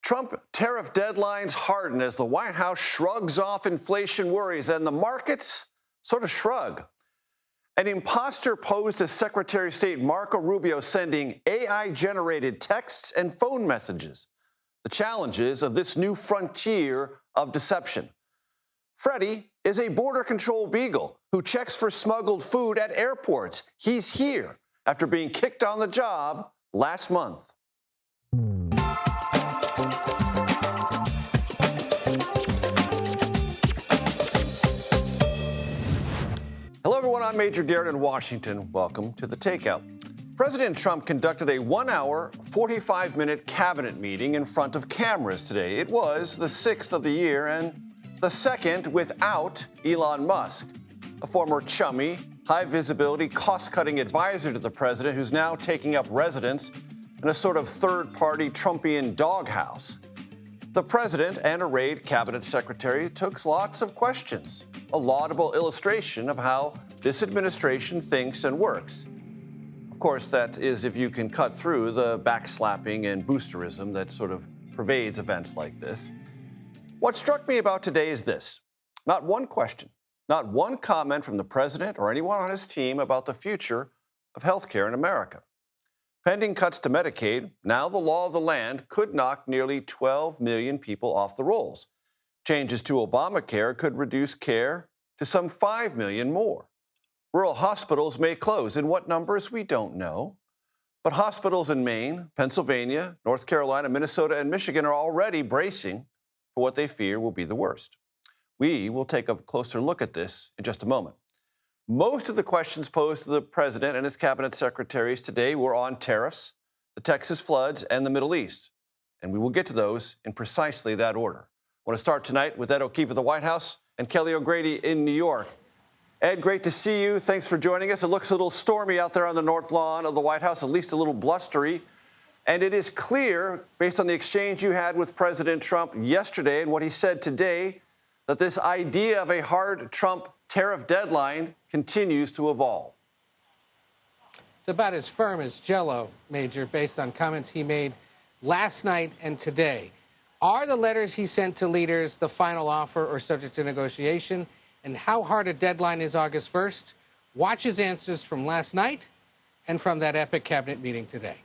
Trump tariff deadlines harden as the White House shrugs off inflation worries and the markets sort of shrug. An imposter posed as Secretary of State Marco Rubio sending AI-generated texts and phone messages. The challenges of this new frontier of deception. Freddy is a border control beagle who checks for smuggled food at airports. He's here after being kicked on the job last month. Hello, everyone. I'm Major Garrett in Washington. Welcome to the Takeout. President Trump conducted a 1-hour, 45-minute cabinet meeting in front of cameras today. It was the 6th of the year and the second without Elon Musk, a former chummy, high-visibility, cost-cutting advisor to the president who's now taking up residence in a sort of third-party Trumpian doghouse. The president and arrayed cabinet secretary took lots of questions, a laudable illustration of how this administration thinks and works. Of course, that is if you can cut through the backslapping and boosterism that sort of pervades events like this. What struck me about today is this: not one question, not one comment from the president or anyone on his team about the future of health care in America. Pending cuts to Medicaid, now the law of the land could knock nearly 12 million people off the rolls. Changes to Obamacare could reduce care to some 5 million more. Rural hospitals may close. In what numbers, we don't know. But hospitals in Maine, Pennsylvania, North Carolina, Minnesota, and Michigan are already bracing for what they fear will be the worst. We will take a closer look at this in just a moment. Most of the questions posed to the president and his cabinet secretaries today were on tariffs, the Texas floods, and the Middle East. And we will get to those in precisely that order. I want to start tonight with Ed O'Keefe of the White House and Kelly O'Grady in New York. Ed, great to see you. Thanks for joining us. It looks a little stormy out there on the north lawn of the White House, at least a little blustery. And it is clear, based on the exchange you had with President Trump yesterday and what he said today, that this idea of a hard Trump tariff deadline continues to evolve. It's about as firm as Jell-O, Major, based on comments he made last night and today. Are the letters he sent to leaders the final offer or subject to negotiation? And how hard a deadline is August 1st? Watch his answers from last night and from that epic cabinet meeting today.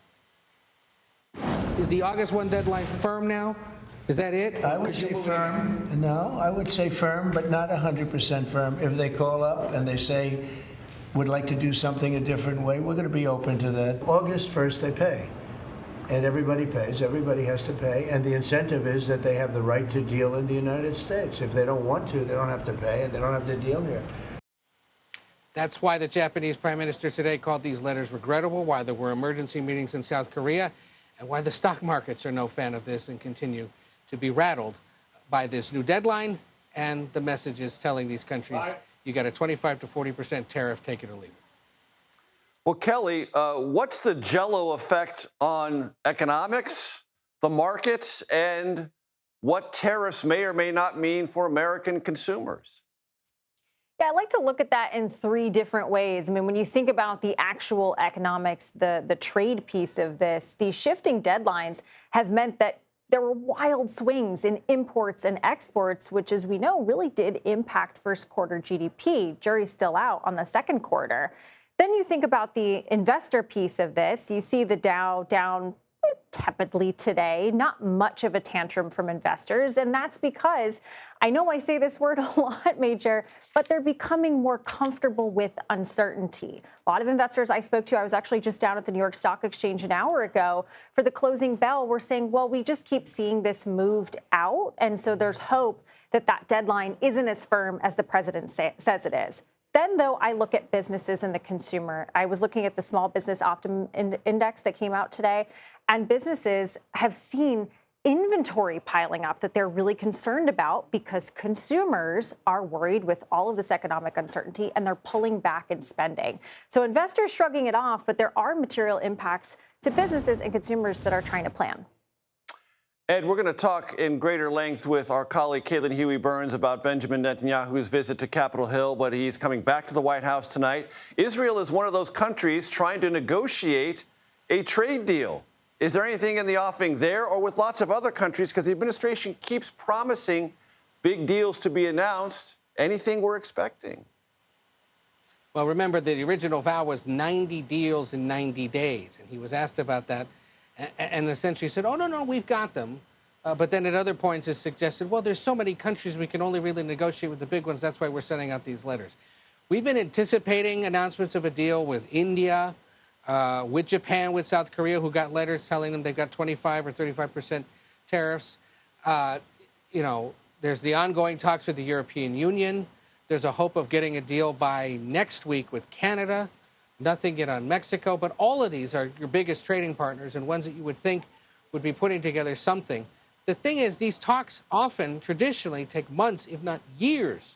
Is the August 1 deadline firm now? Is that it? I would say firm. No, I would say firm, but not 100% firm. If they call up and they say, would like to do something a different way, we're going to be open to that. August 1st, they pay. And everybody pays. Everybody has to pay. And the incentive is that they have the right to deal in the United States. If they don't want to, they don't have to pay, and they don't have to deal here. That's why the Japanese Prime Minister today called these letters regrettable, why there were emergency meetings in South Korea, and why the stock markets are no fan of this and continue to be rattled by this new deadline and the messages telling these countries you got a 25 to 40% tariff, take it or leave it. Well, Kelly, what's the Jell-O effect on economics, the markets, and what tariffs may or may not mean for American consumers? Yeah, I like to look at that in three different ways. I mean, when you think about the actual economics, the trade piece of this, these shifting deadlines have meant that there were wild swings in imports and exports, which, as we know, really did impact first quarter GDP. Jury's still out on the second quarter. Then you think about the investor piece of this. You see the Dow down tepidly today, not much of a tantrum from investors. And that's because, I know I say this word a lot, Major, but they're becoming more comfortable with uncertainty. A lot of investors I spoke to, I was actually just down at the New York Stock Exchange an hour ago for the closing bell, were saying, well, we just keep seeing this moved out. And so there's hope that that deadline isn't as firm as the president says it is. Then, though, I look at businesses and the consumer. I was looking at the Small Business Optimism Index that came out today, and businesses have seen inventory piling up that they're really concerned about because consumers are worried with all of this economic uncertainty and they're pulling back in spending. So investors shrugging it off, but there are material impacts to businesses and consumers that are trying to plan. Ed, we're going to talk in greater length with our colleague Caitlin Huey-Burns about Benjamin Netanyahu's visit to Capitol Hill, but he's coming back to the White House tonight. Israel is one of those countries trying to negotiate a trade deal. Is there anything in the offing there or with lots of other countries? Because the administration keeps promising big deals to be announced. Anything we're expecting? Well, remember, the original vow was 90 deals in 90 days. And he was asked about that and essentially said, oh, no, we've got them. But then at other points has suggested, well, there's so many countries we can only really negotiate with the big ones. That's why we're sending out these letters. We've been anticipating announcements of a deal with India, with Japan, with South Korea, who got letters telling them they've got 25 or 35% tariffs. There's the ongoing talks with the European Union. There's a hope of getting a deal by next week with Canada. Nothing yet on Mexico. But all of these are your biggest trading partners and ones that you would think would be putting together something. The thing is, these talks often, traditionally, take months, if not years,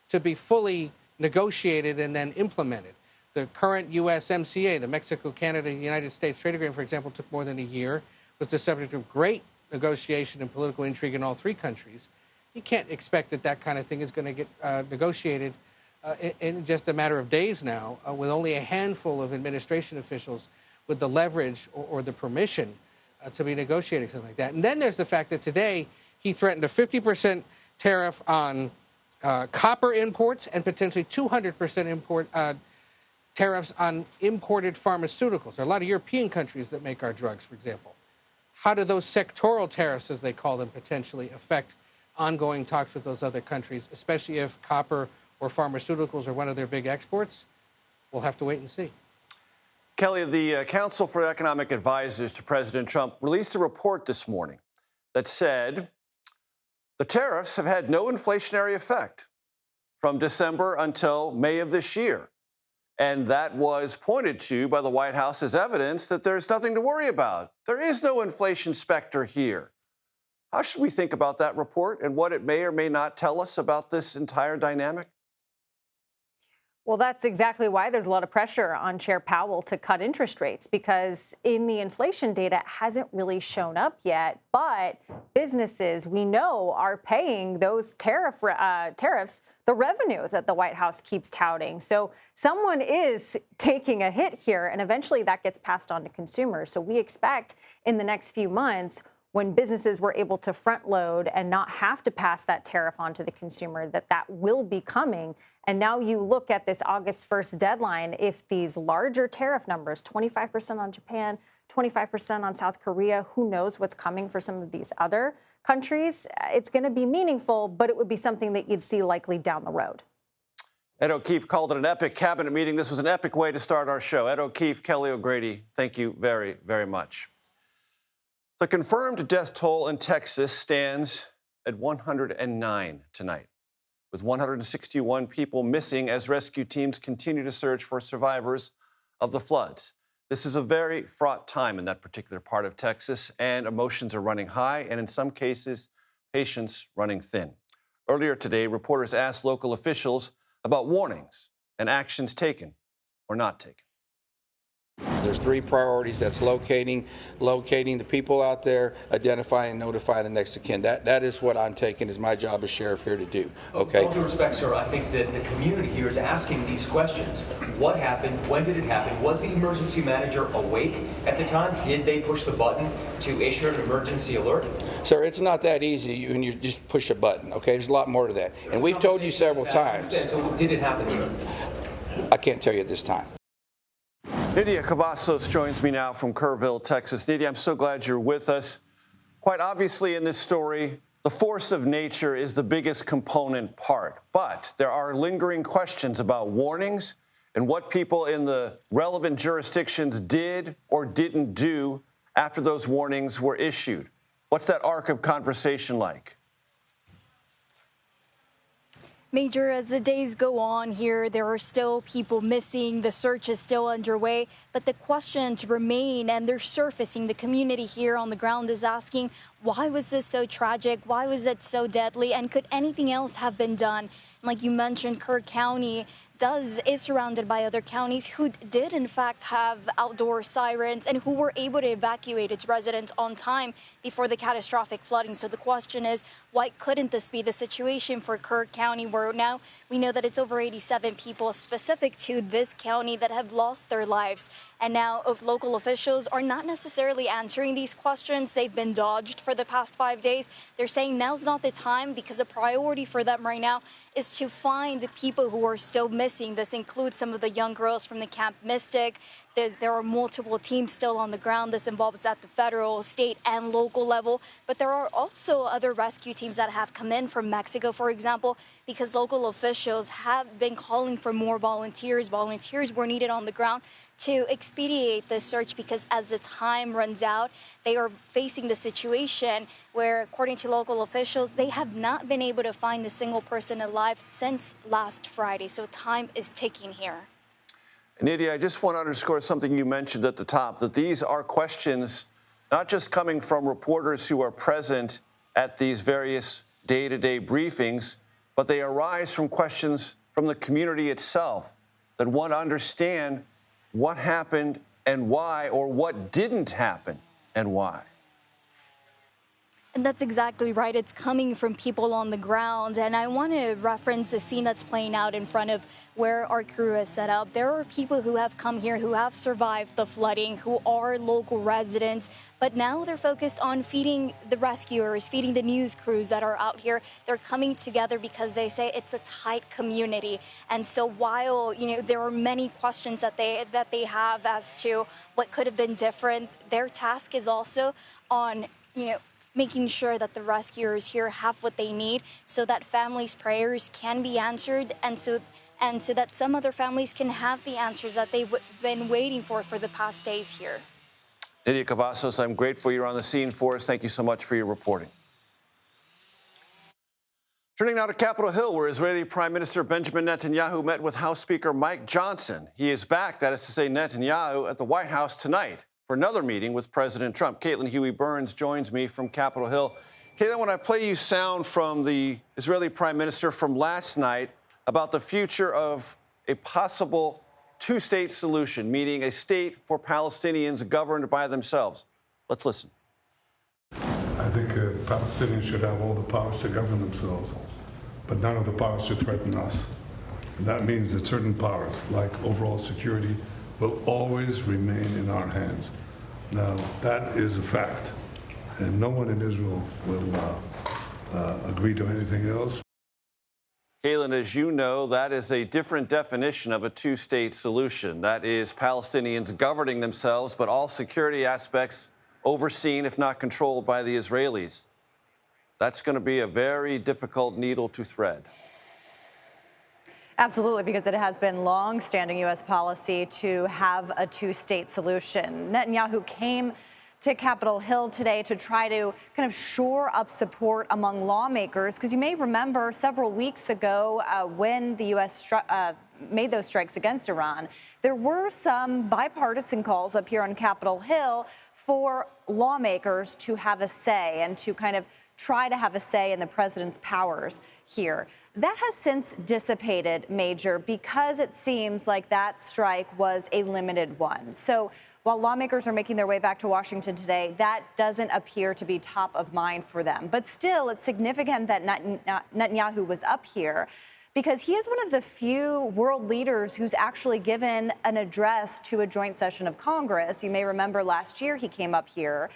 to be fully negotiated and then implemented. The current USMCA, the Mexico, Canada, United States trade agreement, for example, took more than a year, was the subject of great negotiation and political intrigue in all three countries. You can't expect that kind of thing is going to get negotiated in just a matter of days now, with only a handful of administration officials with the leverage or the permission to be negotiating something like that. And then there's the fact that today he threatened a 50% tariff on copper imports and potentially 200% tariffs on imported pharmaceuticals. There are a lot of European countries that make our drugs, for example. How do those sectoral tariffs, as they call them, potentially affect ongoing talks with those other countries, especially if copper or pharmaceuticals are one of their big exports? We'll have to wait and see. Kelly, the Council for Economic Advisors to President Trump released a report this morning that said the tariffs have had no inflationary effect from December until May of this year. And that was pointed to by the White House as evidence that there's nothing to worry about. There is no inflation specter here. How should we think about that report and what it may or may not tell us about this entire dynamic? Well, that's exactly why there's a lot of pressure on Chair Powell to cut interest rates, because in the inflation data, it hasn't really shown up yet. But businesses, we know, are paying those tariffs, the revenue that the White House keeps touting. So someone is taking a hit here, and eventually that gets passed on to consumers. So we expect in the next few months, when businesses were able to front load and not have to pass that tariff on to the consumer, that will be coming. And now you look at this August 1st deadline, if these larger tariff numbers, 25% on Japan, 25% on South Korea, who knows what's coming for some of these other countries, it's going to be meaningful, but it would be something that you'd see likely down the road. Ed O'Keefe called it an epic cabinet meeting. This was an epic way to start our show. Ed O'Keefe, Kelly O'Grady, thank you very, very much. The confirmed death toll in Texas stands at 109 tonight, with 161 people missing as rescue teams continue to search for survivors of the floods. This is a very fraught time in that particular part of Texas, and emotions are running high, and in some cases, patience running thin. Earlier today, reporters asked local officials about warnings and actions taken or not taken. There's three priorities. That's locating the people out there, identifying and notifying the next of kin. That is what I'm taking as my job as sheriff here to do. Okay. With all due respect, sir, I think that the community here is asking these questions. What happened? When did it happen? Was the emergency manager awake at the time? Did they push the button to issue an emergency alert? Sir, it's not that easy when you just push a button. Okay, there's a lot more to that, and we've told you several times. So did it happen, sir? I can't tell you at this time. Nydia Cavazos joins me now from Kerrville, Texas. Nydia, I'm so glad you're with us. Quite obviously in this story, the force of nature is the biggest component part, but there are lingering questions about warnings and what people in the relevant jurisdictions did or didn't do after those warnings were issued. What's that arc of conversation like? Major, as the days go on here, there are still people missing. The search is still underway. But the questions remain, and they're surfacing. The community here on the ground is asking, why was this so tragic? Why was it so deadly? And could anything else have been done? Like you mentioned, Kerr County, is surrounded by other counties who did in fact have outdoor sirens and who were able to evacuate its residents on time before the catastrophic flooding. So the question is, why couldn't this be the situation for Kirk County, where now we know that it's over 87 people specific to this county that have lost their lives? And now if local officials are not necessarily answering these questions, they've been dodged for the past 5 days. They're saying now's not the time because a priority for them right now is to find the people who are still missing. This includes some of the young girls from the Camp Mystic. There are multiple teams still on the ground. This involves at the federal, state, and local level. But there are also other rescue teams that have come in from Mexico, for example, because local officials have been calling for more volunteers. Volunteers were needed on the ground to expedite the search because as the time runs out, they are facing the situation where, according to local officials, they have not been able to find a single person alive since last Friday. So time is ticking here. Nydia, I just want to underscore something you mentioned at the top, that these are questions not just coming from reporters who are present at these various day-to-day briefings, but they arise from questions from the community itself that want to understand what happened and why, or what didn't happen and why. And that's exactly right. It's coming from people on the ground. And I want to reference the scene that's playing out in front of where our crew is set up. There are people who have come here who have survived the flooding, who are local residents, but now they're focused on feeding the rescuers, feeding the news crews that are out here. They're coming together because they say it's a tight community. And so while, there are many questions that they have as to what could have been different, their task is also on, making sure that the rescuers here have what they need so that families' prayers can be answered and so that some other families can have the answers that they've been waiting for the past days here. Nydia Cavazos, I'm grateful you're on the scene for us. Thank you so much for your reporting. Turning now to Capitol Hill, where Israeli Prime Minister Benjamin Netanyahu met with House Speaker Mike Johnson. He is back, that is to say Netanyahu, at the White House tonight for another meeting with President Trump. Caitlin Huey-Burns joins me from Capitol Hill. Caitlin, when I play you sound from the Israeli Prime Minister from last night about the future of a possible two-state solution, meaning a state for Palestinians governed by themselves. Let's listen. I think Palestinians should have all the powers to govern themselves, but none of the powers should threaten us. And that means that certain powers, like overall security, will always remain in our hands. Now, that is a fact, and no one in Israel will agree to anything else. Caitlin, as you know, that is a different definition of a two-state solution. That is Palestinians governing themselves, but all security aspects overseen, if not controlled, by the Israelis. That's going to be a very difficult needle to thread. Absolutely, because it has been long-standing U.S. policy to have a two-state solution. Netanyahu came to Capitol Hill today to try to kind of shore up support among lawmakers, because you may remember several weeks ago when the U.S. made those strikes against Iran, there were some bipartisan calls up here on Capitol Hill for lawmakers to have a say and to kind of try to have a say in the president's powers here. That has since dissipated, Major, because it seems like that strike was a limited one. So while lawmakers are making their way back to Washington today, that doesn't appear to be top of mind for them. But still, it's significant that Netanyahu was up here because he is one of the few world leaders who's actually given an address to a joint session of Congress. You may remember last year he came up here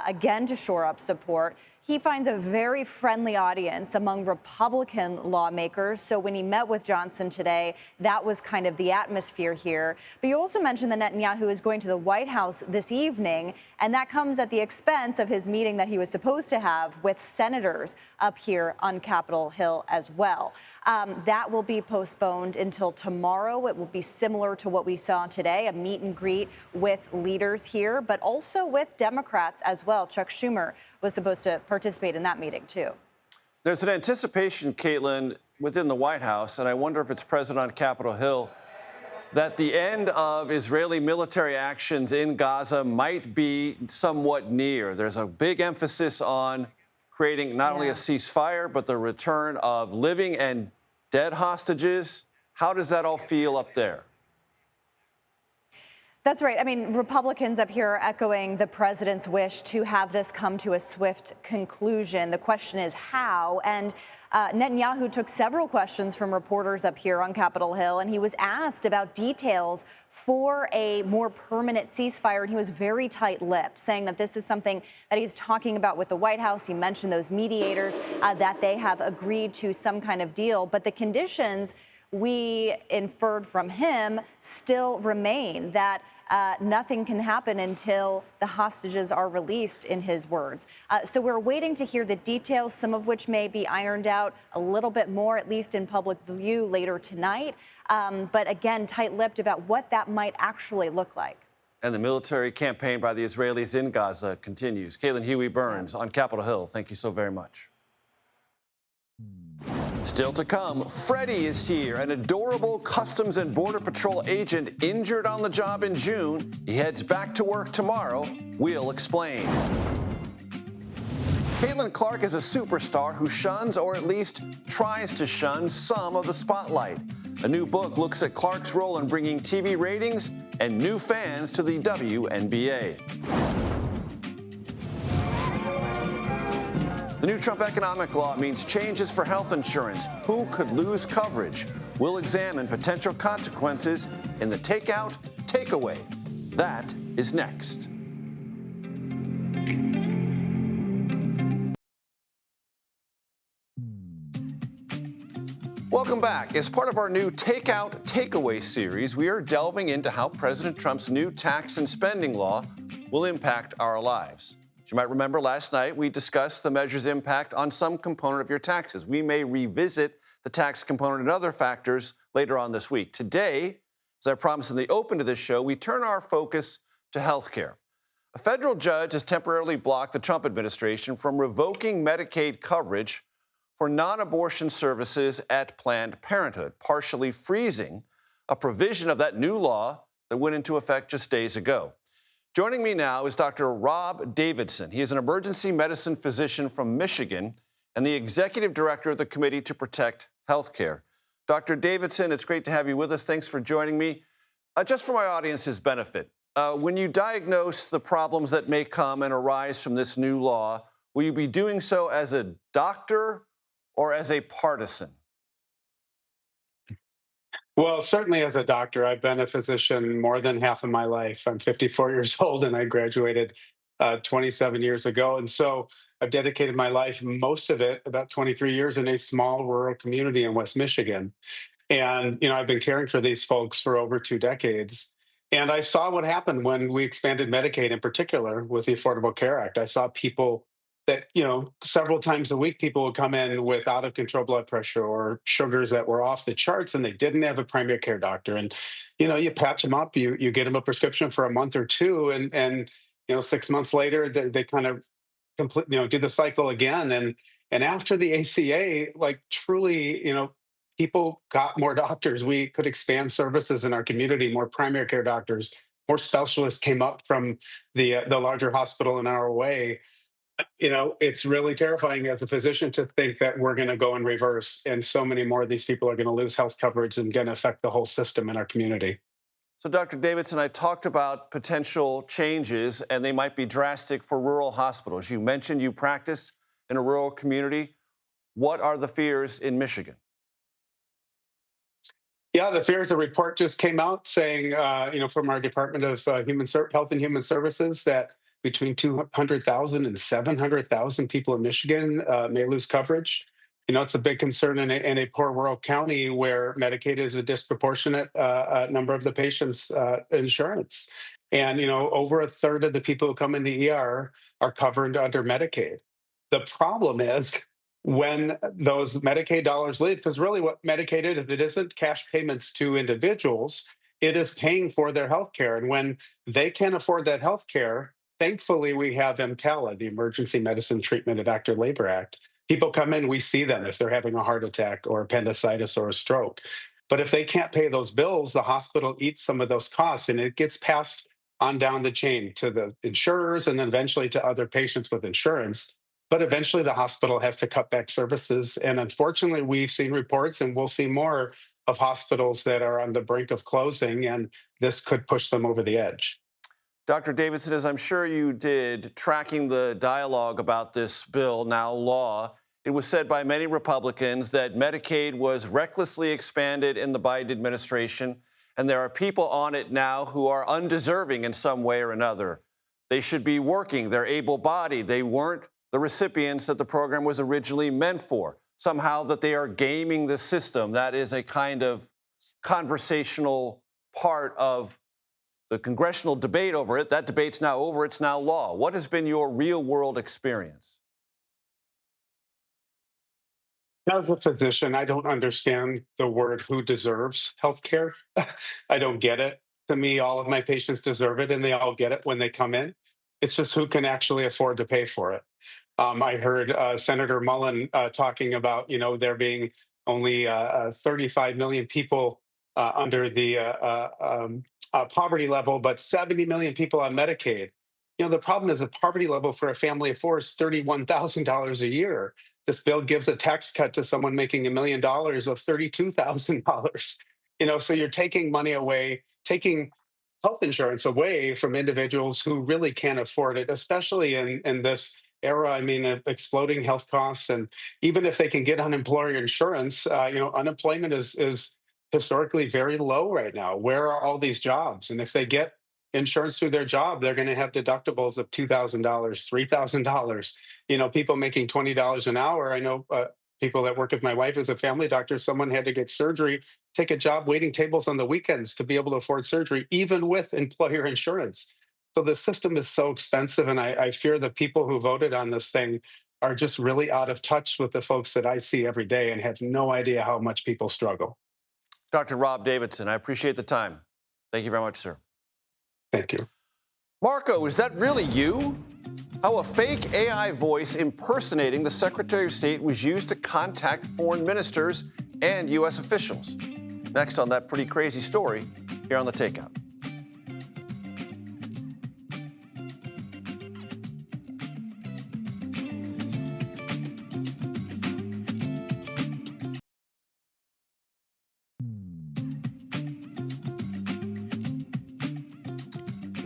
again to shore up support. He finds a very friendly audience among Republican lawmakers. So when he met with Johnson today, that was kind of the atmosphere here. But you also mentioned that Netanyahu is going to the White House this evening, and that comes at the expense of his meeting that he was supposed to have with senators up here on Capitol Hill as well. That will be postponed until tomorrow. It will be similar to what we saw today, a meet and greet with leaders here, but also with Democrats as well. Chuck Schumer was supposed to participate in that meeting, too. There's an anticipation, Caitlin, within the White House, and I wonder if it's present on Capitol Hill, that the end of Israeli military actions in Gaza might be somewhat near. There's a big emphasis on creating not only a ceasefire, but the return of living and dead hostages, How does that all feel up there? That's right. I mean, Republicans up here are echoing the president's wish to have this come to a swift conclusion. The question is how. And Netanyahu took several questions from reporters up here on Capitol Hill, and he was asked about details for a more permanent ceasefire, and he was very tight-lipped, saying that this is something that he's talking about with the White House. He mentioned those mediators, that they have agreed to some kind of deal, but the conditions we inferred from him still remain, that nothing can happen until the hostages are released, in his words. So we're waiting to hear the details, some of which may be ironed out a little bit more, at least in public view, later tonight. But again, tight-lipped about what that might actually look like. And the military campaign by the Israelis in Gaza continues. Caitlin Huey-Burns on Capitol Hill, thank you so very much. Still to come, Freddy is here, an adorable Customs and Border Patrol agent injured on the job in June. He heads back to work tomorrow. We'll explain. Caitlin Clark is a superstar who shuns, or at least tries to shun, some of the spotlight. A new book looks at Clark's role in bringing TV ratings and new fans to the WNBA. The new Trump economic law means changes for health insurance. Who could lose coverage? We'll examine potential consequences in the Takeout Takeaway. That is next. Welcome back. As part of our new Takeout Takeaway series, we are delving into how President Trump's new tax and spending law will impact our lives. As you might remember, last night we discussed the measure's impact on some component of your taxes. We may revisit the tax component and other factors later on this week. Today, as I promised in the open to this show, we turn our focus to health care. A federal judge has temporarily blocked the Trump administration from revoking Medicaid coverage for non-abortion services at Planned Parenthood, partially freezing a provision of that new law that went into effect just days ago. Joining me now is Dr. Rob Davidson. He is an emergency medicine physician from Michigan and the executive director of the Committee to Protect Healthcare. Dr. Davidson, it's great to have you with us. Thanks for joining me. Just for my audience's benefit, when you diagnose the problems that may come and arise from this new law, will you be doing so as a doctor or as a partisan? Well, certainly as a doctor, I've been a physician more than half of my life. I'm 54 years old and I graduated 27 years ago. And so I've dedicated my life, most of it, about 23 years, in a small rural community in West Michigan. And, I've been caring for these folks for over 2 decades. And I saw what happened when we expanded Medicaid, in particular with the Affordable Care Act. I saw people that, several times a week, people would come in with out of control blood pressure or sugars that were off the charts, and they didn't have a primary care doctor. And, you patch them up, you get them a prescription for a month or two, and 6 months later, they kind of complete, do the cycle again. And after the ACA, like truly, people got more doctors. We could expand services in our community, more primary care doctors, more specialists came up from the larger hospital in our way. It's really terrifying as a physician to think that we're going to go in reverse, and so many more of these people are going to lose health coverage and going to affect the whole system in our community. So, Dr. Davidson, I talked about potential changes, and they might be drastic for rural hospitals. You mentioned you practice in a rural community. What are the fears in Michigan? Yeah, the fears. A report just came out saying, from our Department of Health and Human Services, that between 200,000 and 700,000 people in Michigan may lose coverage. It's a big concern in a poor rural county where Medicaid is a disproportionate number of the patients' insurance. And, over a third of the people who come in the ER are covered under Medicaid. The problem is when those Medicaid dollars leave, because really what Medicaid is, if it isn't cash payments to individuals, it is paying for their health care. And when they can't afford that health care, thankfully, we have EMTALA, the Emergency Medicine Treatment of Active Labor Act. People come in, we see them if they're having a heart attack or appendicitis or a stroke. But if they can't pay those bills, the hospital eats some of those costs, and it gets passed on down the chain to the insurers and then eventually to other patients with insurance. But eventually the hospital has to cut back services. And unfortunately, we've seen reports, and we'll see more, of hospitals that are on the brink of closing, and this could push them over the edge. Dr. Davidson, as I'm sure you did, tracking the dialogue about this bill, now law, it was said by many Republicans that Medicaid was recklessly expanded in the Biden administration, and there are people on it now who are undeserving in some way or another. They should be working. They're able-bodied. They weren't the recipients that the program was originally meant for. Somehow that they are gaming the system. That is a kind of conversational part of the congressional debate over it. That debate's now over. It's now law. What has been your real-world experience? As a physician, I don't understand the word "who deserves health care." I don't get it. To me, all of my patients deserve it, and they all get it when they come in. It's just who can actually afford to pay for it. I heard Senator Mullen talking about, there being only 35 million people under the poverty level, but 70 million people on Medicaid. The problem is the poverty level for a family of four is $31,000 a year. This bill gives a tax cut to someone making $1 million of $32,000. So you're taking money away, taking health insurance away from individuals who really can't afford it, especially in this era. I mean, of exploding health costs, and even if they can get unemployer insurance, unemployment is historically very low right now. Where are all these jobs? And if they get insurance through their job, they're going to have deductibles of $2,000, $3,000. People making $20 an hour. I know people that work with my wife as a family doctor. Someone had to get surgery, take a job waiting tables on the weekends to be able to afford surgery, even with employer insurance. So the system is so expensive, and I fear the people who voted on this thing are just really out of touch with the folks that I see every day and have no idea how much people struggle. Dr. Rob Davidson, I appreciate the time. Thank you very much, sir. Thank you. Marco, is that really you? How a fake AI voice impersonating the Secretary of State was used to contact foreign ministers and U.S. officials. Next on that pretty crazy story here on The Takeout.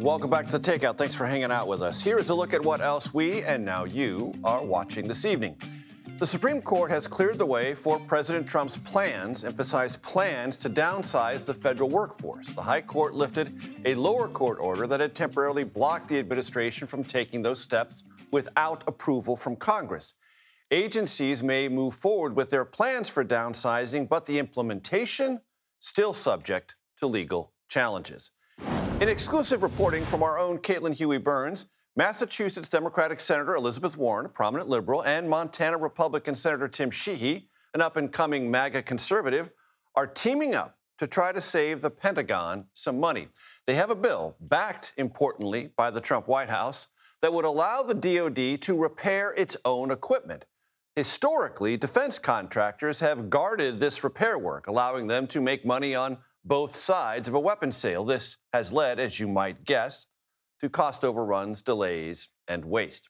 Welcome back to The Takeout. Thanks for hanging out with us. Here is a look at what else we, and now you, are watching this evening. The Supreme Court has cleared the way for President Trump's plans, emphasize plans, to downsize the federal workforce. The High Court lifted a lower court order that had temporarily blocked the administration from taking those steps without approval from Congress. Agencies may move forward with their plans for downsizing, but the implementation still subject to legal challenges. In exclusive reporting from our own Caitlin Huey-Burns, Massachusetts Democratic Senator Elizabeth Warren, a prominent liberal, and Montana Republican Senator Tim Sheehy, an up-and-coming MAGA conservative, are teaming up to try to save the Pentagon some money. They have a bill, backed, importantly, by the Trump White House, that would allow the DoD to repair its own equipment. Historically, defense contractors have guarded this repair work, allowing them to make money on both sides of a weapons sale. This has led, as you might guess, to cost overruns, delays, and waste.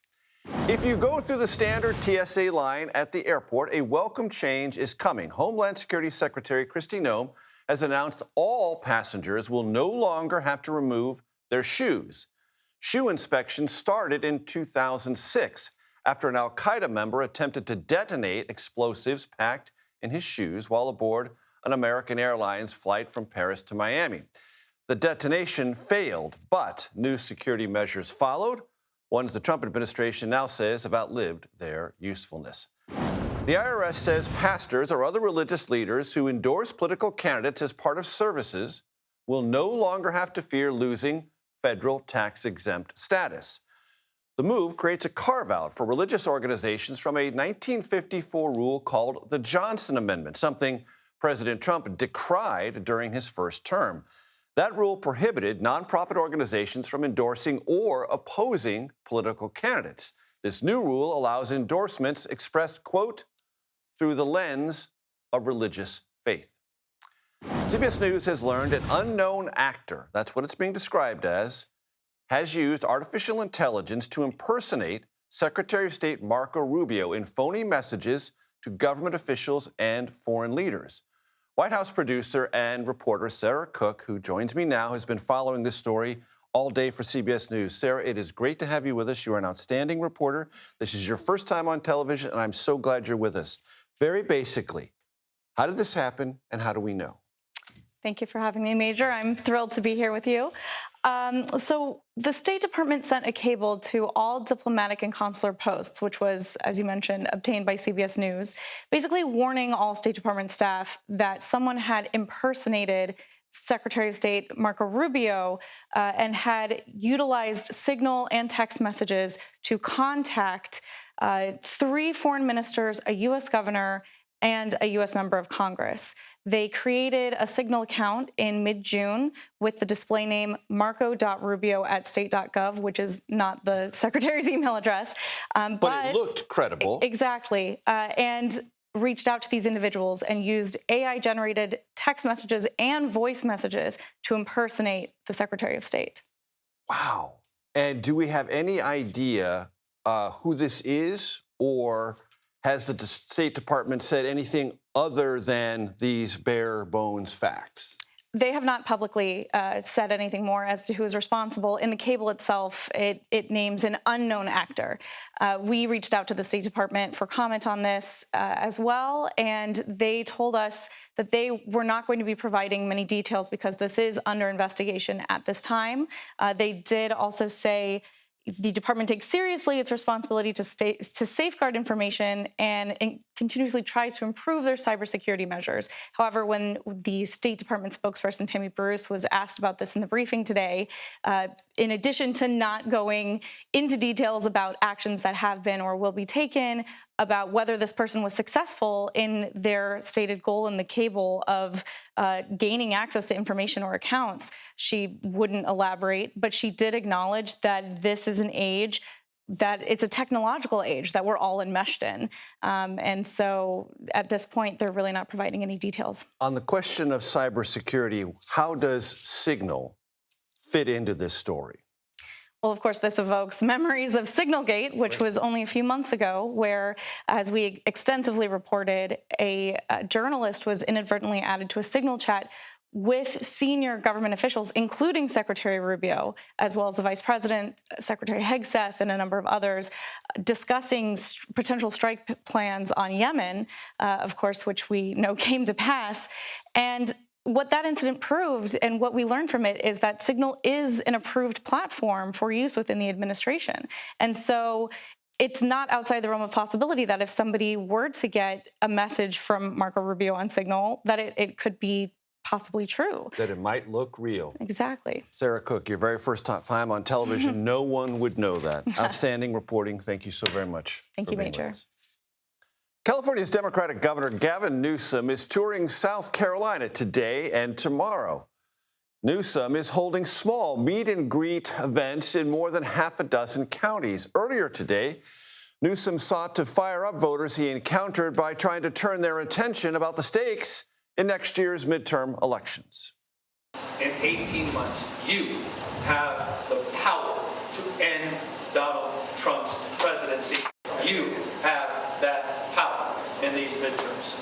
If you go through the standard TSA line at the airport, a welcome change is coming. Homeland Security Secretary Kristi Noem has announced all passengers will no longer have to remove their shoes. Shoe inspections started in 2006 after an al-Qaeda member attempted to detonate explosives packed in his shoes while aboard an American Airlines flight from Paris to Miami. The detonation failed, but new security measures followed, ones the Trump administration now says have outlived their usefulness. The IRS says pastors or other religious leaders who endorse political candidates as part of services will no longer have to fear losing federal tax-exempt status. The move creates a carve-out for religious organizations from a 1954 rule called the Johnson Amendment, something President Trump decried during his first term. That rule prohibited nonprofit organizations from endorsing or opposing political candidates. This new rule allows endorsements expressed, quote, through the lens of religious faith. CBS News has learned an unknown actor, that's what it's being described as, has used artificial intelligence to impersonate Secretary of State Marco Rubio in phony messages to government officials and foreign leaders. White House producer and reporter Sarah Cook, who joins me now, has been following this story all day for CBS News. Sarah, it is great to have you with us. You're an outstanding reporter. This is your first time on television, and I'm so glad you're with us. Very basically, how did this happen, and how do we know? Thank you for having me, Major. I'm thrilled to be here with you. So the State Department sent a cable to all diplomatic and consular posts, which was, as you mentioned, obtained by CBS News, basically warning all State Department staff that someone had impersonated Secretary of State Marco Rubio and had utilized signal and text messages to contact 3 foreign ministers, a U.S. governor, and a U.S. member of Congress. They created a Signal account in mid-June with the display name marco.rubio@state.gov, which is not the secretary's email address. But it looked credible. Exactly. And reached out to these individuals and used AI-generated text messages and voice messages to impersonate the Secretary of State. Wow. And do we have any idea who this is, or has the State Department said anything other than these bare bones facts? They have not publicly said anything more as to who is responsible. In the cable itself, it names an unknown actor. We reached out to the State Department for comment on this as well, and they told us that they were not going to be providing many details because this is under investigation at this time. They did also say the department takes seriously its responsibility to safeguard information and continuously tries to improve their cybersecurity measures. However, when the State Department spokesperson Tammy Bruce was asked about this in the briefing today, in addition to not going into details about actions that have been or will be taken, about whether this person was successful in their stated goal in the cable of gaining access to information or accounts, she wouldn't elaborate, but she did acknowledge that this is an age that it's a technological age that we're all enmeshed in. And so at this point, they're really not providing any details. On the question of cybersecurity, how does Signal fit into this story? Well, of course, this evokes memories of Signalgate, which was only a few months ago, where, as we extensively reported, a journalist was inadvertently added to a Signal chat with senior government officials, including Secretary Rubio, as well as the Vice President, Secretary Hegseth, and a number of others, discussing potential strike plans on Yemen, of course, which we know came to pass. And what that incident proved and what we learned from it is that Signal is an approved platform for use within the administration. And so it's not outside the realm of possibility that if somebody were to get a message from Marco Rubio on Signal, that it could be possibly true. That it might look real. Exactly. Sarah Cook, your very first time on television, no one would know that. Outstanding reporting. Thank you so very much. Thank you, Major. California's Democratic Governor Gavin Newsom is touring South Carolina today and tomorrow. Newsom is holding small meet and greet events in more than half a dozen counties. Earlier today, Newsom sought to fire up voters he encountered by trying to turn their attention about the stakes in next year's midterm elections. In 18 months, you have the power to end Donald Trump's presidency. You have that power in these midterms.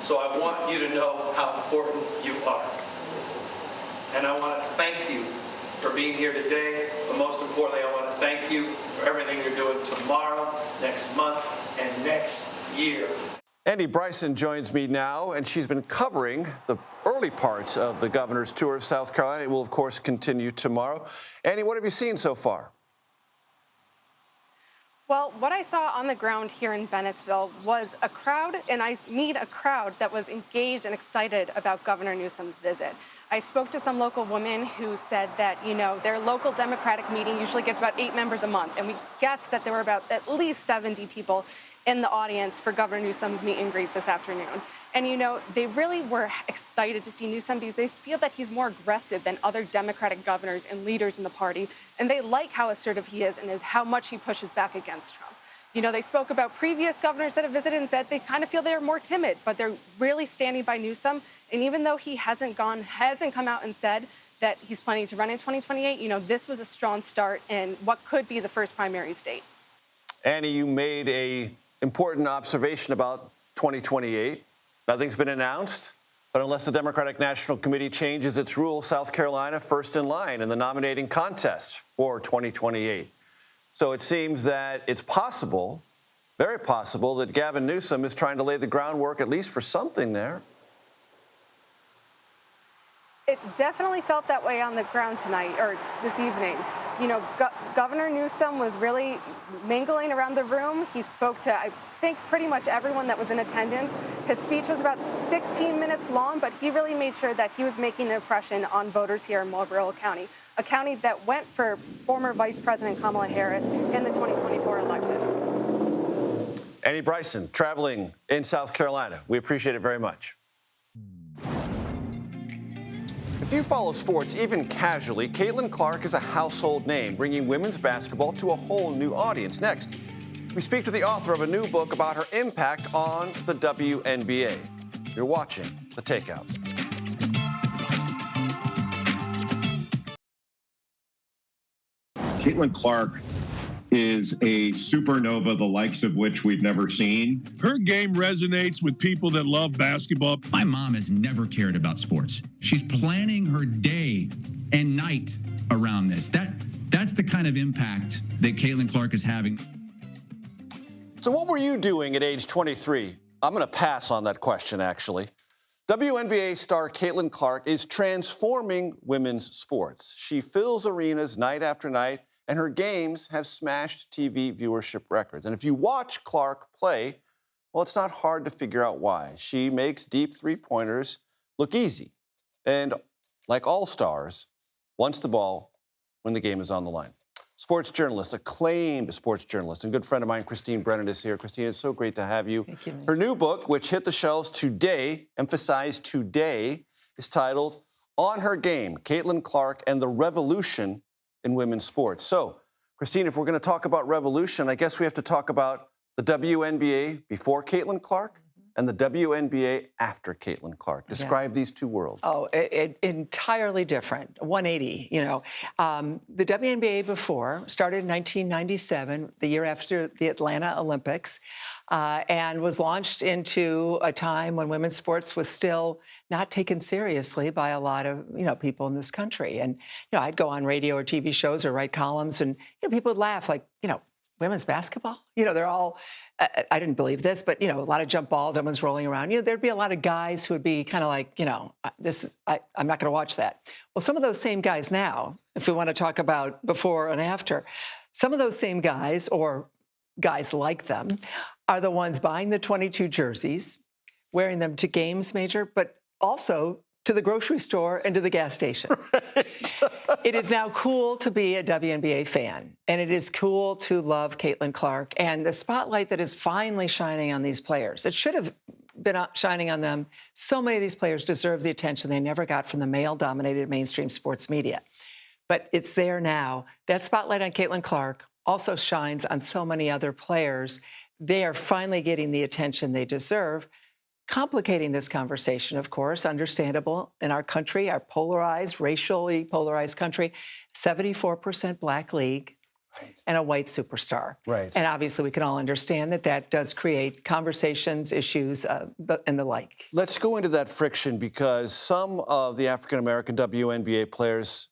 So I want you to know how important you are. And I want to thank you for being here today, but most importantly, I want to thank you for everything you're doing tomorrow, next month, and next year. Andy Bryson joins me now, and she's been covering the early parts of the governor's tour of South Carolina. It will, of course, continue tomorrow. Andy, what have you seen so far? Well, what I saw on the ground here in Bennettsville was a crowd, and I mean a crowd that was engaged and excited about Governor Newsom's visit. I spoke to some local women who said that, you know, their local Democratic meeting usually gets about 8 members a month, and we guessed that there were about at least 70 people in the audience for Governor Newsom's meet and greet this afternoon. And, you know, they really were excited to see Newsom because they feel that he's more aggressive than other Democratic governors and leaders in the party. And they like how assertive he is and how much he pushes back against Trump. You know, they spoke about previous governors that have visited and said they kind of feel they're more timid, but they're really standing by Newsom. And even though he hasn't come out and said that he's planning to run in 2028, you know, this was a strong start in what could be the first primary state. Annie, you made an important observation about 2028. Nothing's been announced. But unless the Democratic National Committee changes its rules, South Carolina first in line in the nominating contest for 2028. So it seems that it's possible, very possible, that Gavin Newsom is trying to lay the groundwork at least for something there. It definitely felt that way on the ground tonight, or this evening. You know, Governor Newsom was really mingling around the room. He spoke to, I think, pretty much everyone that was in attendance. His speech was about 16 minutes long, but he really made sure that he was making an impression on voters here in Mobile County, a county that went for former Vice President Kamala Harris in the 2024 election. Annie Bryson, traveling in South Carolina. We appreciate it very much. If you follow sports, even casually, Caitlin Clark is a household name, bringing women's basketball to a whole new audience. Next, we speak to the author of a new book about her impact on the WNBA. You're watching The Takeout. Caitlin Clark is a supernova, the likes of which we've never seen. Her game resonates with people that love basketball. My mom has never cared about sports. She's planning her day and night around this. That's the kind of impact that Caitlin Clark is having. So what were you doing at age 23? I'm going to pass on that question, actually. WNBA star Caitlin Clark is transforming women's sports. She fills arenas night after night, and her games have smashed TV viewership records. And if you watch Clark play, well, it's not hard to figure out why. She makes deep three-pointers look easy. And like all stars, wants the ball when the game is on the line. Sports journalist, acclaimed sports journalist, and good friend of mine, Christine Brennan, is here. Christine, it's so great to have you. Thank you. Her new book, which hit the shelves today, emphasized today, is titled On Her Game, Caitlin Clark and the Revolution in Women's Sports. So, Christine, if we're going to talk about revolution, I guess we have to talk about the WNBA before Caitlin Clark and the WNBA after Caitlin Clark. Describe these two worlds. Oh, entirely different, 180, you know. The WNBA before started in 1997, the year after the Atlanta Olympics, and was launched into a time when women's sports was still not taken seriously by a lot of, you know, people in this country. And, you know, I'd go on radio or TV shows or write columns, and, you know, people would laugh like, you know, women's basketball? You know, they're all, I didn't believe this, but, you know, a lot of jump balls, everyone's rolling around. You know, there'd be a lot of guys who would be kind of like, you know, I'm not going to watch that. Well, some of those same guys now, if we want to talk about before and after, some of those same guys, or guys like them, are the ones buying the 22 jerseys, wearing them to games, Major, but also to the grocery store and to the gas station. Right. It is now cool to be a WNBA fan, and it is cool to love Caitlin Clark, and the spotlight that is finally shining on these players. It should have been shining on them. So many of these players deserve the attention they never got from the male-dominated mainstream sports media. But it's there now. That spotlight on Caitlin Clark also shines on so many other players. They are finally getting the attention they deserve. Complicating this conversation, of course, understandable in our country, our polarized, racially polarized country, 74% black league and a white superstar. Right. And obviously we can all understand that that does create conversations, issues, and the like. Let's go into that friction, because some of the African-American WNBA players,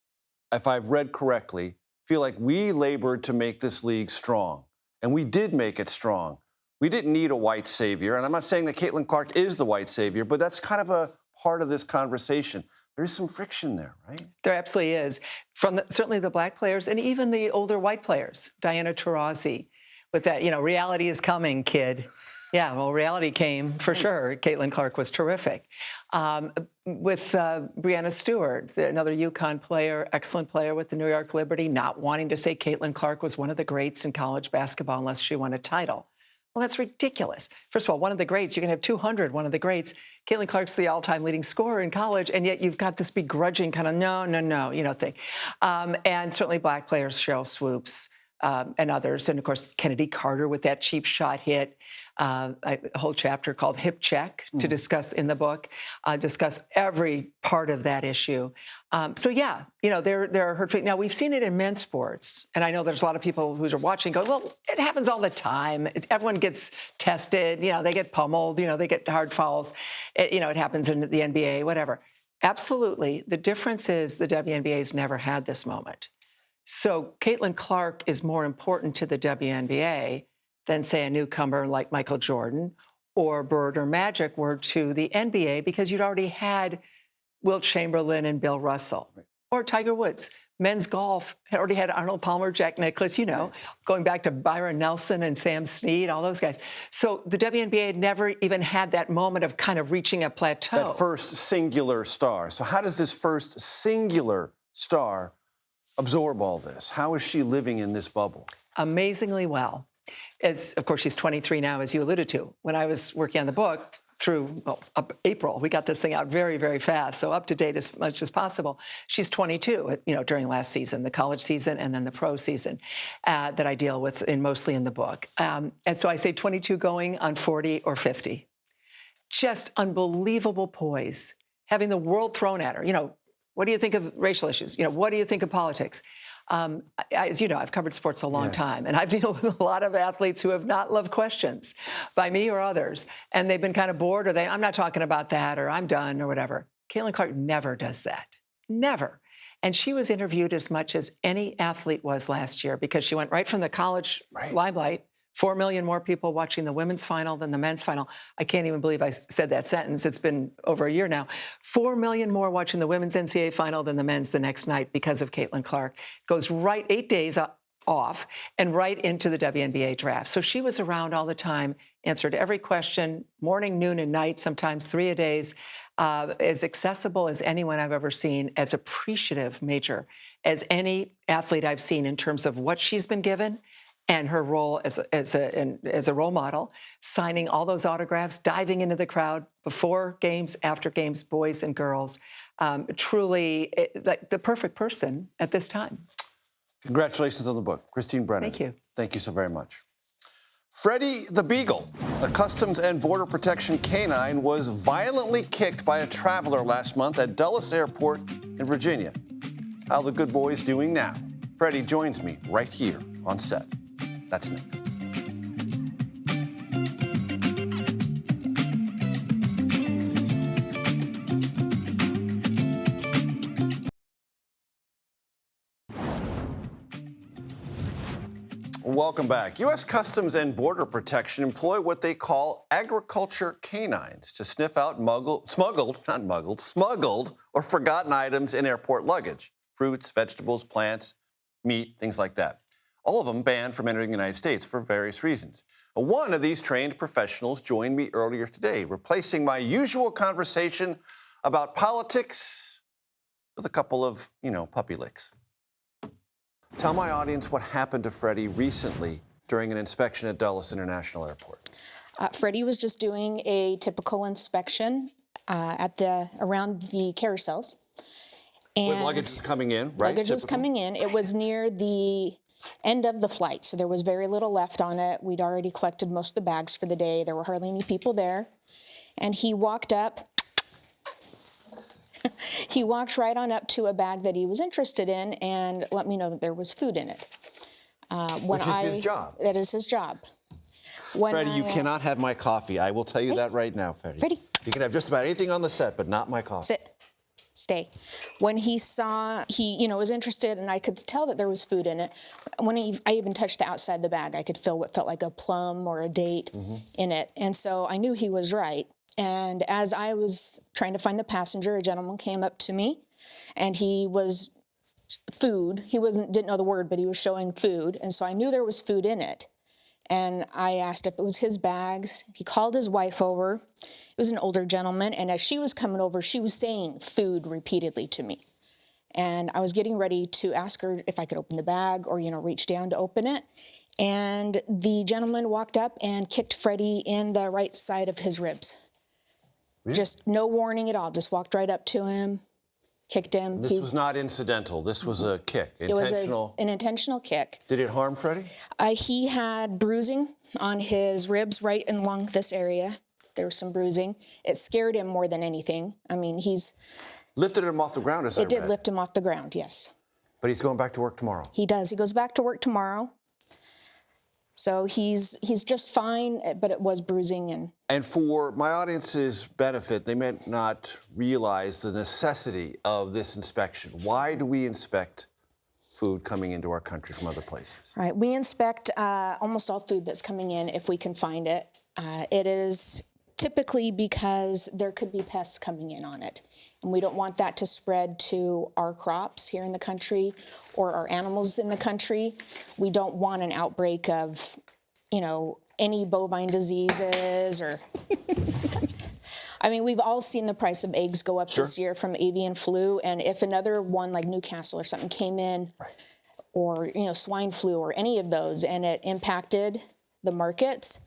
if I've read correctly, feel like we labored to make this league strong. And we did make it strong. We didn't need a white savior, and I'm not saying that Caitlin Clark is the white savior, but that's kind of a part of this conversation. There's some friction there, right? There absolutely is. From certainly the black players and even the older white players, Diana Taurasi, with that, you know, reality is coming, kid. Yeah, well, reality came for sure. Caitlin Clark was terrific. With Breanna Stewart, another UConn player, excellent player with the New York Liberty, not wanting to say Caitlin Clark was one of the greats in college basketball unless she won a title. Well, that's ridiculous. First of all, one of the greats, you can have 200, one of the greats. Caitlin Clark's the all-time leading scorer in college, and yet you've got this begrudging kind of no, you know, thing. And certainly black players, Cheryl Swoops, and others. And of course, Kennedy Carter with that cheap shot hit, a whole chapter called Hip Check to discuss in the book, discuss every part of that issue. So yeah, there are hurt feelings. Now, we've seen it in men's sports. And I know there's a lot of people who are watching go, well, it happens all the time. Everyone gets tested, they get pummeled, they get hard fouls. It happens in the NBA, whatever. Absolutely. The difference is the WNBA's never had this moment. So Caitlin Clark is more important to the WNBA than, say, a newcomer like Michael Jordan or Bird or Magic were to the NBA, because you'd already had Wilt Chamberlain and Bill Russell, or Tiger Woods. Men's golf had already had Arnold Palmer, Jack Nicklaus, going back to Byron Nelson and Sam Snead, all those guys. So the WNBA had never even had that moment of kind of reaching a plateau. That first singular star. So how does this first singular star absorb all this? How is she living in this bubble? Amazingly well. Of course, she's 23 now, as you alluded to. When I was working on the book through April, we got this thing out very, very fast, so up to date as much as possible. She's 22, during last season, the college season and then the pro season that I deal with mostly in the book. And so I say 22 going on 40 or 50. Just unbelievable poise, having the world thrown at her. What do you think of racial issues? What do you think of politics? As you know, I've covered sports a long time, and I've dealt with a lot of athletes who have not loved questions by me or others, and they've been kind of bored, or I'm not talking about that, or I'm done, or whatever. Caitlin Clark never does that. Never. And she was interviewed as much as any athlete was last year, because she went right from the college limelight. 4 million more people watching the women's final than the men's final. I can't even believe I said that sentence. It's been over a year now. 4 million more watching the women's NCAA final than the men's the next night because of Caitlin Clark. Goes right 8 days off and right into the WNBA draft. So she was around all the time, answered every question, morning, noon, and night, sometimes 3 a days, as accessible as anyone I've ever seen, as appreciative, Major, as any athlete I've seen in terms of what she's been given and her role as a role model, signing all those autographs, diving into the crowd before games, after games, boys and girls. Truly, like the perfect person at this time. Congratulations on the book, Christine Brennan. Thank you. Thank you so very much. Freddy the Beagle, a Customs and Border Protection canine, was violently kicked by a traveler last month at Dulles Airport in Virginia. How the good boy's doing now? Freddy joins me right here on set. That's next. Welcome back. U.S. Customs and Border Protection employ what they call agriculture canines to sniff out smuggled or forgotten items in airport luggage. Fruits, vegetables, plants, meat, things like that. All of them banned from entering the United States for various reasons. One of these trained professionals joined me earlier today, replacing my usual conversation about politics with a couple of, puppy licks. Tell my audience what happened to Freddy recently during an inspection at Dulles International Airport. Freddy was just doing a typical inspection around the carousels. And when luggage was coming in, right? Luggage was coming in. It was near the end of the flight, so there was very little left on it. We'd already collected most of the bags for the day. There were hardly any people there. And he walked up. He walked right on up to a bag that he was interested in and let me know that there was food in it. Which is his job. That is his job. Freddy, you cannot have my coffee. I will tell you that right now, Freddy. You can have just about anything on the set, but not my coffee. Sit. Stay. When he saw, he was interested, and I could tell that there was food in it. When I even touched the outside of the bag, I could feel what felt like a plum or a date in it. And so I knew he was right. And as I was trying to find the passenger, a gentleman came up to me, and he was food. He didn't know the word, but he was showing food. And so I knew there was food in it. And I asked if it was his bags. He called his wife over. It was an older gentleman, and as she was coming over, she was saying food repeatedly to me. And I was getting ready to ask her if I could open the bag or, reach down to open it. And the gentleman walked up and kicked Freddy in the right side of his ribs. Really? Just no warning at all, just walked right up to him, kicked him. This was not incidental. This was a kick, intentional. It was an intentional kick. Did it harm Freddy? He had bruising on his ribs right along this area. There was some bruising. It scared him more than anything. I mean, he's... Lifted him off the ground, as I read. It did lift him off the ground, yes. But he's going back to work tomorrow. He does. He goes back to work tomorrow. So he's just fine, but it was bruising. And for my audience's benefit, they may not realize the necessity of this inspection. Why do we inspect food coming into our country from other places? Right. We inspect almost all food that's coming in if we can find it. It is typically because there could be pests coming in on it. And we don't want that to spread to our crops here in the country or our animals in the country. We don't want an outbreak of, any bovine diseases or... I mean, we've all seen the price of eggs go up this year from avian flu. And if another one like Newcastle or something came in, or, swine flu or any of those, and it impacted the markets,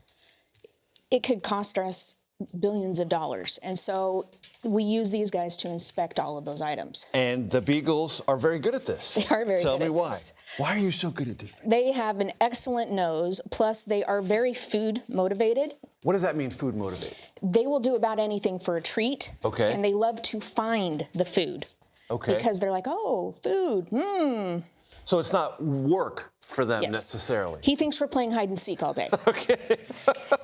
it could cost us billions of dollars. And so we use these guys to inspect all of those items. And the beagles are very good at this. They are very good at this. Tell me why. Why are you so good at this? They have an excellent nose, plus they are very food motivated. What does that mean, food motivated? They will do about anything for a treat. Okay. And they love to find the food. Okay. Because they're like, oh, food, So it's not work for them Yes. necessarily. He thinks we're playing hide and seek all day. Okay.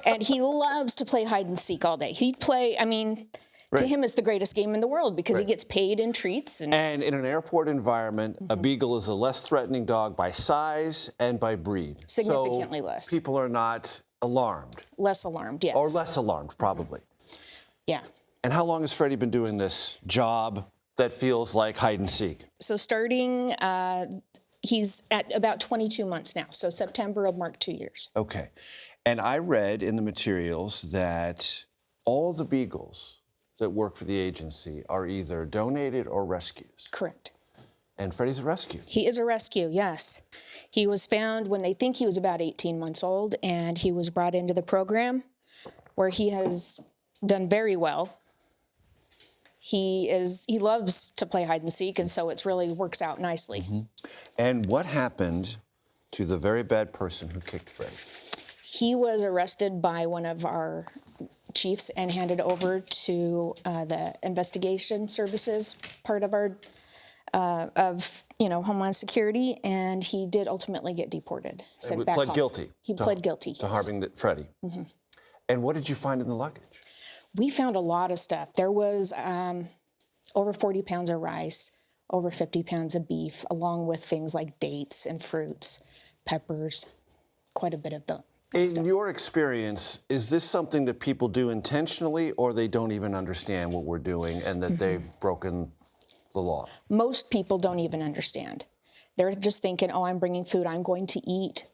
And he loves to play hide and seek all day. He'd play, to him it's the greatest game in the world because he gets paid in treats. And in an airport environment, a beagle is a less threatening dog by size and by breed. Significantly so less. People are not alarmed. Less alarmed, yes. Or less alarmed, probably. Yeah. And how long has Freddy been doing this job that feels like hide and seek? So starting, he's at about 22 months now. So September will mark 2 years. Okay. And I read in the materials that all the beagles that work for the agency are either donated or rescues. Correct. And Freddy's a rescue. He is a rescue, yes. He was found when they think he was about 18 months old, and he was brought into the program where he has done very well. He loves to play hide and seek, and so it really works out nicely. And what happened to the very bad person who kicked Freddy? He was arrested by one of our chiefs and handed over to the investigation services part of our Homeland Security, and he did ultimately get deported. He pled guilty. He pled guilty to harming Freddy. And what did you find in the luggage? We found a lot of stuff. There was over 40 pounds of rice, over 50 pounds of beef, along with things like dates and fruits, peppers, quite a bit of them. In your experience, is this something that people do intentionally, or they don't even understand what we're doing and that they've broken the law? Most people don't even understand. They're just thinking, oh, I'm bringing food I'm going to eat.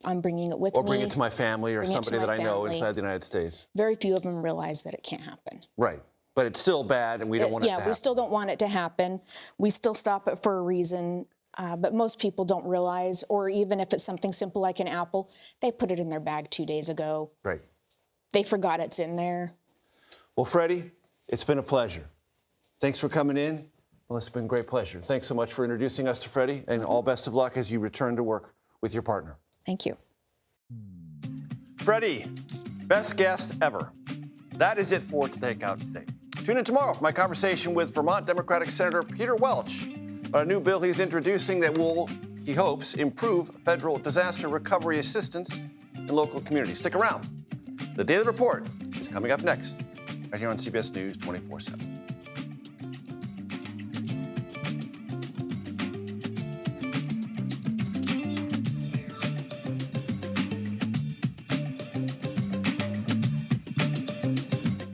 I'm bringing it with me. Or bring it to my family or somebody that I know inside the United States. Very few of them realize that it can't happen. Right. But it's still bad, and we don't want it to happen. Yeah, we still don't want it to happen. We still stop it for a reason. But most people don't realize, or even if it's something simple like an apple, they put it in their bag 2 days ago. Right. They forgot it's in there. Well, Freddy, it's been a pleasure. Thanks for coming in. Well, it's been a great pleasure. Thanks so much for introducing us to Freddy, and all best of luck as you return to work with your partner. Thank you. Freddy, best guest ever. That is it for Takeout today. Tune in tomorrow for my conversation with Vermont Democratic Senator Peter Welch about a new bill he's introducing that will, he hopes, improve federal disaster recovery assistance in local communities. Stick around. The Daily Report is coming up next, right here on CBS News 24/7.